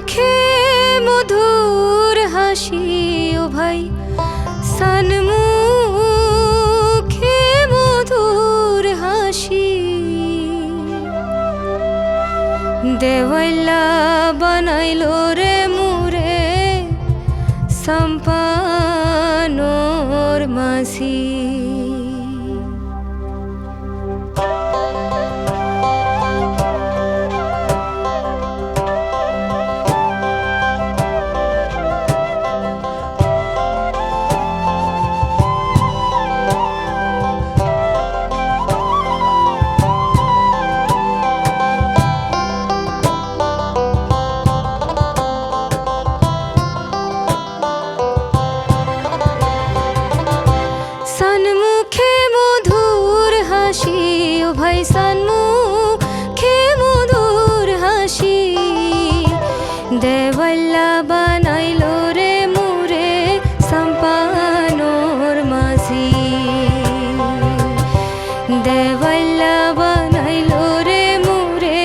মুখে মধুর হাসি ও ভাই সন্মুখে মধুর হাসি দেওয়াল্লা বানাইলো রে মুরে সম্পানোর মাঝি সন্মুখে মধুর হাসি ও ভাই সন্মুখে মধুর হাসি দেওয়াল্লা বানাইলো রে মুরে সম্পানোর মাঝি দেওয়াল্লা বানাইলো রে মুরে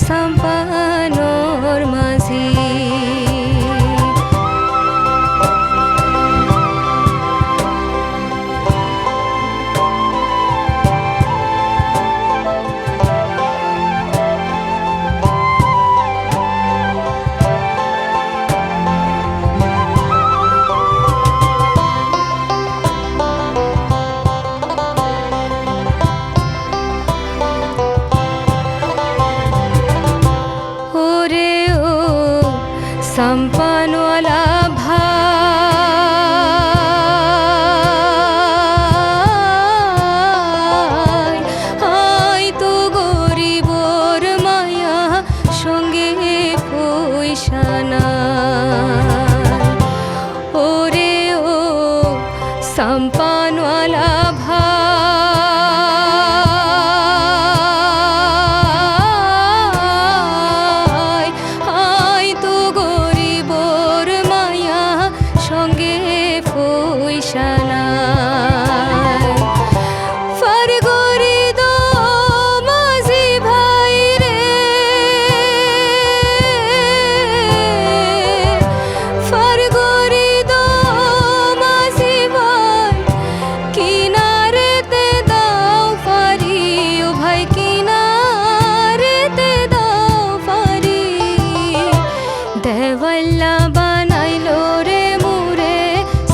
সম্পানোর মাঝি সম্পানওয়ালা ভাই আই তো গরিবর মায়া সঙ্গে পয়সা নাই ওরে ও সম্পানওয়ালা দেওয়াল্লা বানাইলো রে মুরে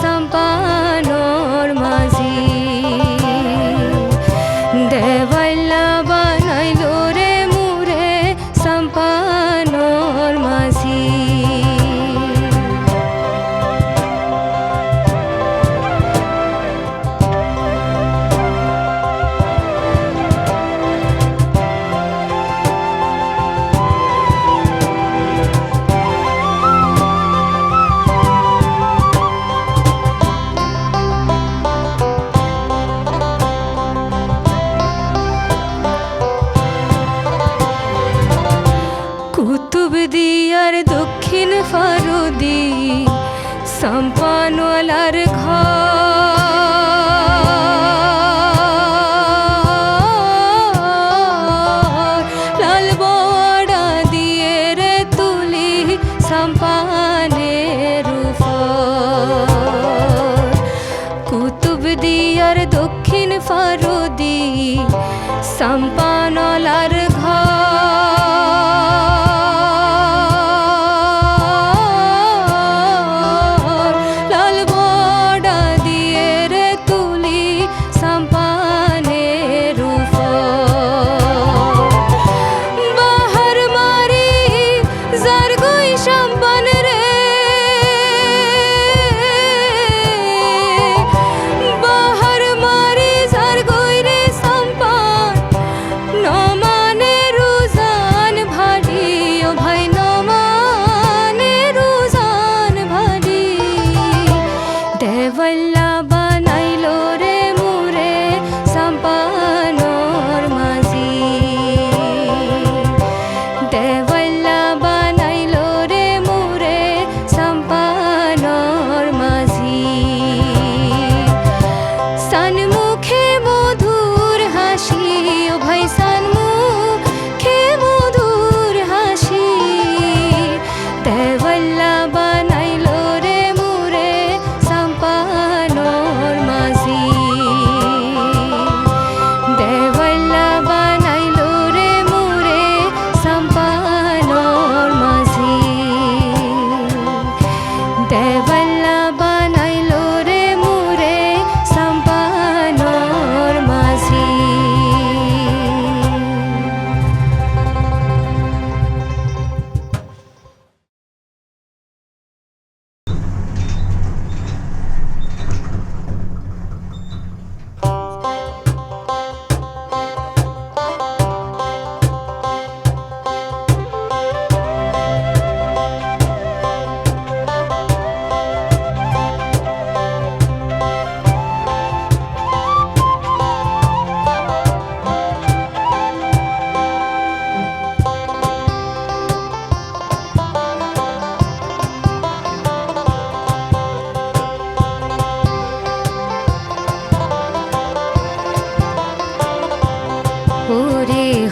সম্পানোর মাঝি দেওয়াল্লা বানাইলো রে মুরে সম্পানোর মাঝি কুতুবদিয়ার দক্ষিণ ফারুদি সম্পানওয়ালার ঘর লাল বড়া দিয়ে রে তুলি সম্পানের উপর কুতুবদিয়ার দক্ষিণ ফারুদি সম্পানওয়ালার ঘর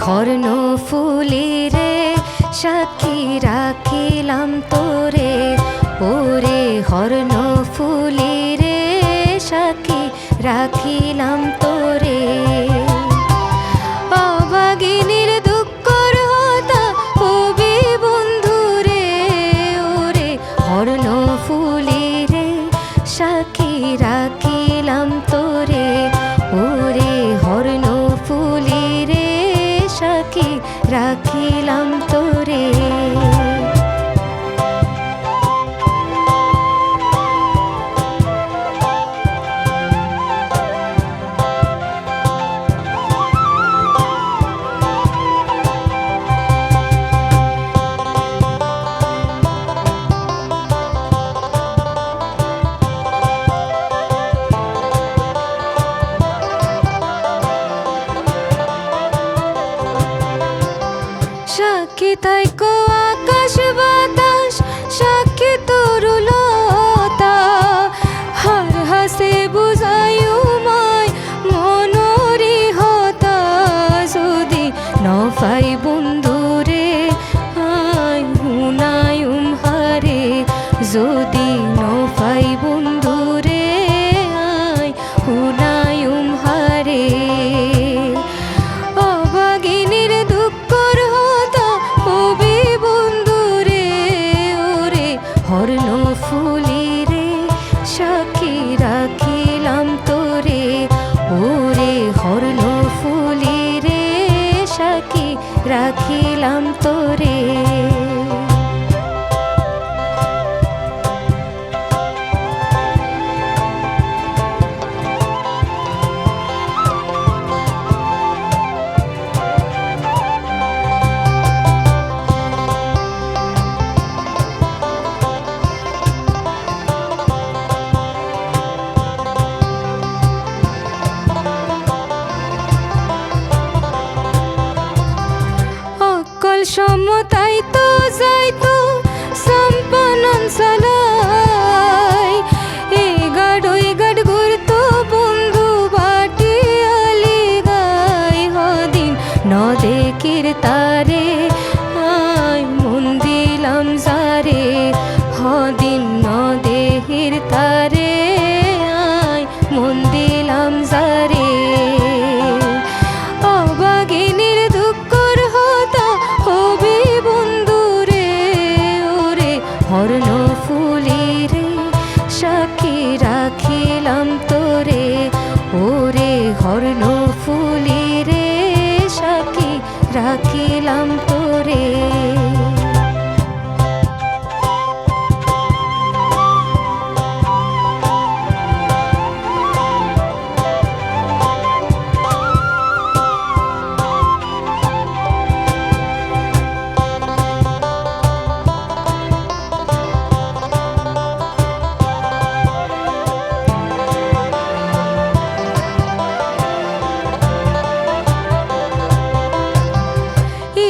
হর্ণ ফুলি রে সাক্ষী রাখিলাম তোরে, ওরে হর্ণ ফুলি রে সাক্ষী রাখিলাম তোরে। অভাগিনীর দুঃখর হতা হবি বন্ধু রে, ওরে হর্ণ ফুলি রে সাক্ষী রাখিলাম তোরে, ওরে হর্ণ ফুলি রে সাক্ষী রাখিলাম তোরে। সাক্ষী তাইকো আকাশ বাতাস, সাক্ষী তরুলতা, হার হাসে বুঝায়ু মায় মনরি হতা। যদি নফাই বন্ধুরে আয় হুনায়ুম হারে, যদি নফাই বন্ধুরে আয় হুনায়ুম হারে। অভাগিনীর দুঃখর হতা হবি বন্ধুরে, ওরে হর্ণ ফুলি রে সাক্ষী রাখিলাম তোরে, ওরে হর্ণ ফুলি রে সাক্ষী রাখিলাম তোরে। সমতাই তো যাইতো সম্পনন চালাই, এই গাড় ওই গাড় ঘুরতো বন্ধু বাটি আলি গাই। হদিন নদেকির তারে আয় মন দিলাম যারে, হদিন নদেহির তারে আয় মন দিলাম যারে। অভাগিনীর দুঃখর হতা হবি বন্ধুরে, ওরে হর্ণ ফুলি রে সাক্ষী রাখিলাম তোরে, ওরে হর্ণ ফুলি রে সাক্ষী রাখিলাম তোরে।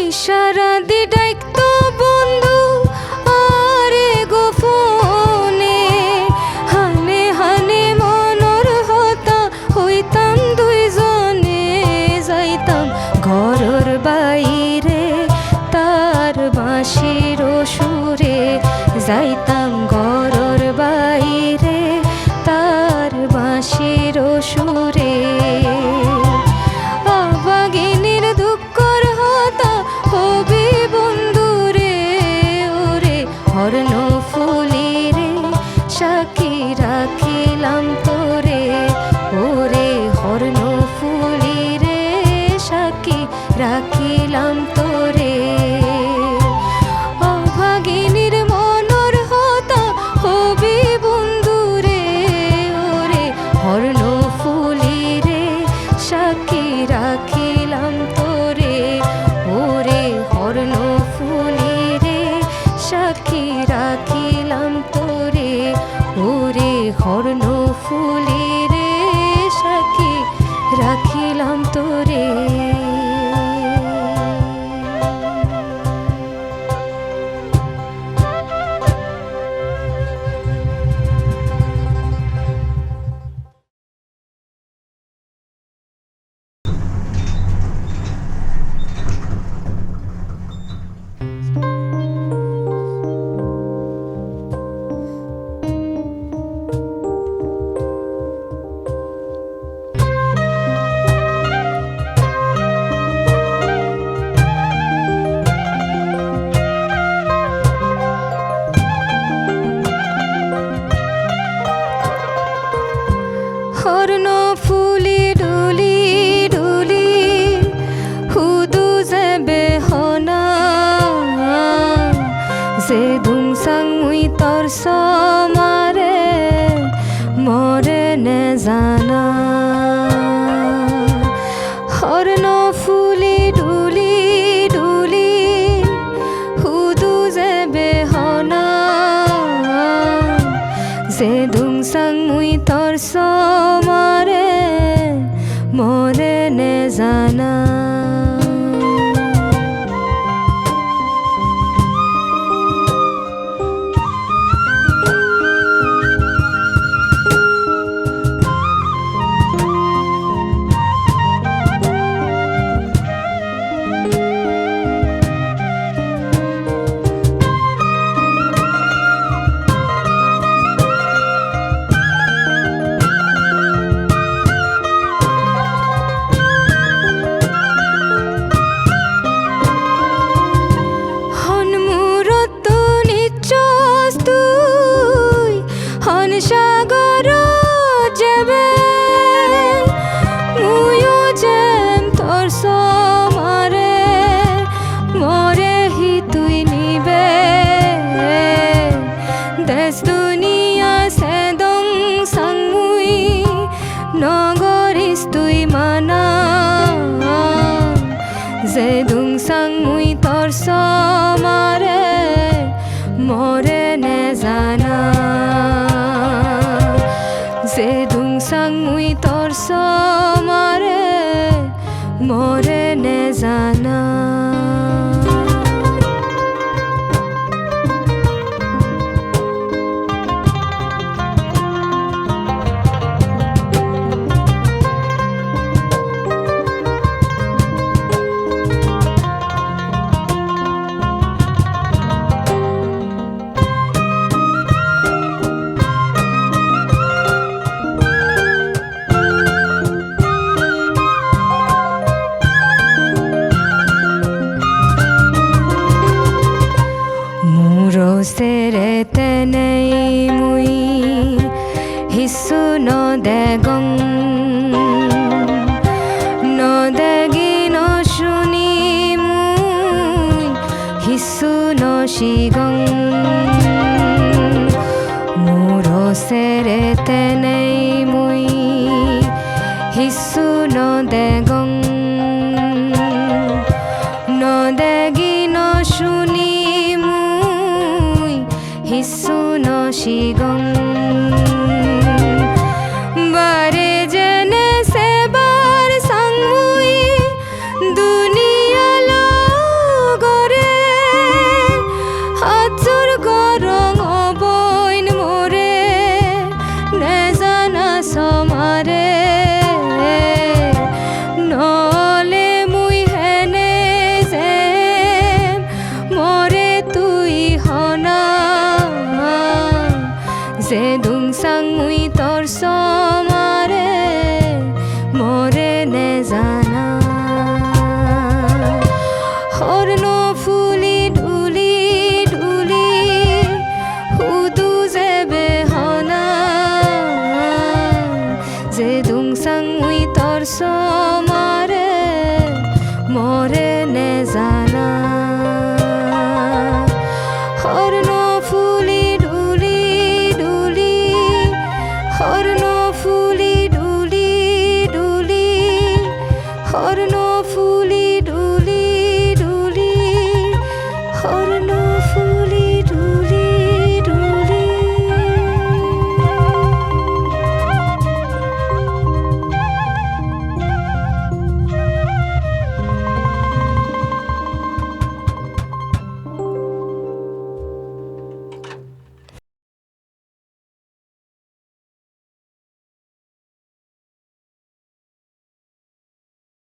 ইশারা দি ডাকতো বন্ধু আরে গোপনে, হানে হানে মনর হতা হইতাম দুইজনে। যাইতাম ঘরর বাইরে তার বাঁশির সুরে, যাইতাম ঘরর বাইরে তার বাঁশির সুরে। অভাগিনীর দুঃখর হতা হবি বন্ধুরে, ওরে হর্ণ ফুলি রে সাক্ষী রাখিলাম তোরে, ওরে হর্ণ ফুলি রে সাক্ষী রাখিলাম তোরে। অভাগিনীর মনর হতা হবি বন্ধুরে, ওরে হর্ণ ফুলি রে সাক্ষী রাখিলাম তোরে, ওরে হর্ণ ফুলি রে সাক্ষী রাখিলাম তোরে, ওরে হর্ণ ফুলি রে সাক্ষী রাখিলাম তোরে। sang mui tor somare more ne jana horno fuli duli duli hudu je behona je dung sang mui tor somare more ne jana সাগর যাবে মুয়ো যেম তোর সমারে মরে হি তুই নিবে দেশ দুনিয়া সেদং সাংমুই নগরিস তুই মানা যে দুং সাংমুই তোর সমারে মরে নে জানা যে দুং sang mui tor somare more ne jana sere tenei mui hisu no degong no degi no shuni mui hisu no shigong muro sere tenei mui hisu no degong no degi no shuni hisu no shigong bare jene sebar sangmui duniya lo gore hajur gorong oboin more ne jana somare nole mui hene jem more tui hona যে দুং sang mui tor som